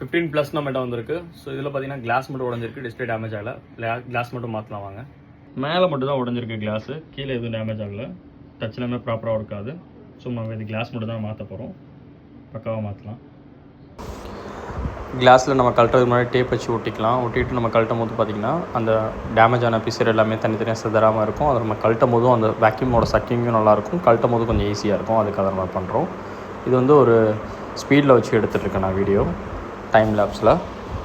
15+ நம்மகிட்ட வந்திருக்கு. ஸோ இதில் பார்த்தீங்கன்னா கிளாஸ் மட்டும் உடஞ்சிருக்கு, டிஸ்பிளே டேமேஜ் ஆகலை. கிளாஸ் மட்டும் மாற்றலாம் வாங்க. மேலே மட்டும் தான் உடஞ்சிருக்கு கிளாஸு, கீழே எதுவும் டேமேஜ் ஆகலை. டச் எல்லாமே ப்ராப்பராக இருக்காது. சும்மா இது கிளாஸ் மட்டும் தான் மாற்ற போகிறோம். பக்காவாக மாற்றலாம். கிளாஸில் நம்ம கழட்டுறதுக்கு முன்னாடி டேப் வச்சு ஒட்டிக்கலாம். ஒட்டிட்டு நம்ம கழட்டும் போது பார்த்திங்கன்னா அந்த டேமேஜ் ஆன பீஸர் எல்லாமே தனித்தனியாக சிதறாமல் இருக்கும். அதை நம்ம கழட்டும் போதும் அந்த வேக்யூமோட சக்கிங்கும் நல்லாயிருக்கும். கழட்டும் போது கொஞ்சம் ஈஸியாக இருக்கும். அதுக்காக நம்ம பண்ணுறோம். இது வந்து ஒரு ஸ்பீடில் வச்சு எடுத்துகிட்ருக்கேன் நான் வீடியோ, டைம் லேப்ஸில்.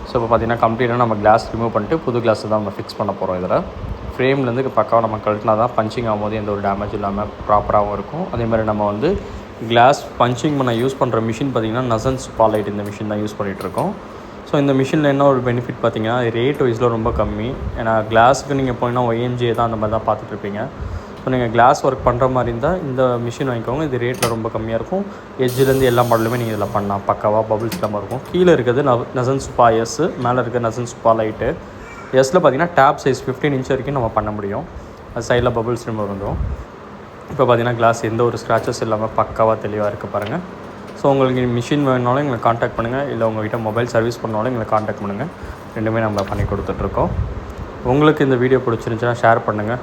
ஸோ இப்போ பார்த்திங்கன்னா கம்ப்ளீட்டாக நம்ம கிளாஸ் ரிமூவ் பண்ணிட்டு புது கிளாஸ் தான் நம்ம ஃபிக்ஸ் பண்ண போகிறோம். இதில் ஃப்ரேம்லேருந்து பக்காவாக நம்ம கழட்டினா தான் பஞ்சிங் ஆகும்போது எந்த ஒரு டேமேஜ் இல்லாமல் ப்ராப்பராகவும் இருக்கும். அதேமாதிரி நம்ம வந்து கிளாஸ் பஞ்சிங் பண்ண யூஸ் பண்ணுற மிஷின் பார்த்திங்கன்னா நசன்ஸ் பாலைட் இந்த மிஷின் தான் யூஸ் பண்ணிகிட்ருக்கோம். ஸோ இந்த மிஷினில் என்ன ஒரு பெனிஃபிட் பார்த்திங்கன்னா ரேட் வைஸில் ரொம்ப கம்மி. ஏன்னா கிளாஸுக்கு நீங்கள் போனீங்கன்னா OMG தான் அந்த மாதிரி தான் பார்த்துட்ருப்பீங்க. ஸோ நீங்கள் கிளாஸ் ஒர்க் பண்ணுற மாதிரி இருந்தால் இந்த மிஷின் வாங்கிக்கோங்க. இது ரேட்டில் ரொம்ப கம்மியாக இருக்கும். எட்ஜிலேருந்து எல்லா மாடலுமே நீங்கள் இதில் பண்ணலாம். பக்காவாக பபுள்ஸ் இல்லாமல் இருக்கும். கீழே இருக்கிறது நசன் சுப்பா எஸ், மேலே இருக்கிற நசன் சுப்பா லைட்டு. எஸ்ஸில் பார்த்திங்கன்னா டேப் சைஸ் 15 இன்ச் வரைக்கும் நம்ம பண்ண முடியும். அது சைடில் பபுள்ஸ் ரிமூவ் வந்துடும். இப்போ பார்த்திங்கன்னா கிளாஸ் எந்த ஒரு ஸ்க்ராச்சஸ் இல்லாமல் பக்காவாக தெளிவாக இருக்குது பாருங்கள். ஸோ உங்களுக்கு மிஷின் வேணுனாலும் எங்களை காண்டாக்ட் பண்ணுங்கள். இல்லை உங்கள்கிட்ட மொபைல் சர்வீஸ் பண்ணாலும் எங்களை காண்டாக்ட் பண்ணுங்கள். ரெண்டுமே நம்ம பண்ணி கொடுத்துட்ருக்கோம். உங்களுக்கு இந்த வீடியோ பிடிச்சிருந்துச்சுன்னா ஷேர் பண்ணுங்கள்.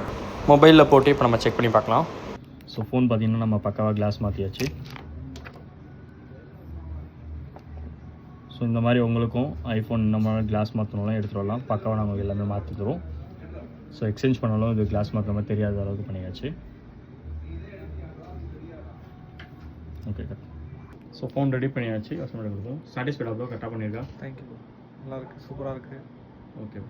மொபைலில் போட்டு இப்போ நம்ம செக் பண்ணி பார்க்கலாம். ஸோ ஃபோன் பார்த்திங்கன்னா நம்ம பக்காவாக கிளாஸ் மாற்றியாச்சு. ஸோ இந்த மாதிரி உங்களுக்கும் ஐஃபோன் நம்ம கிளாஸ் மாற்றணும்லாம் எடுத்துகிட்டு வரலாம். பக்காவாக நமக்கு எல்லாமே மாற்றி தரும். ஸோ எக்ஸ்சேஞ்ச் பண்ணாலும் இது கிளாஸ் மாற்ற மாதிரி தெரியாத அளவுக்கு பண்ணியாச்சு. Okay correct. So phone ready பண்ணியாச்சு. கஸ்டமர் கொடுத்தோம். சாட்டிஸ்ஃபைடாக கரெக்டாக பண்ணியிருக்கா? தேங்க்யூ. நல்லா இருக்குது, சூப்பராக இருக்குது. ஓகே.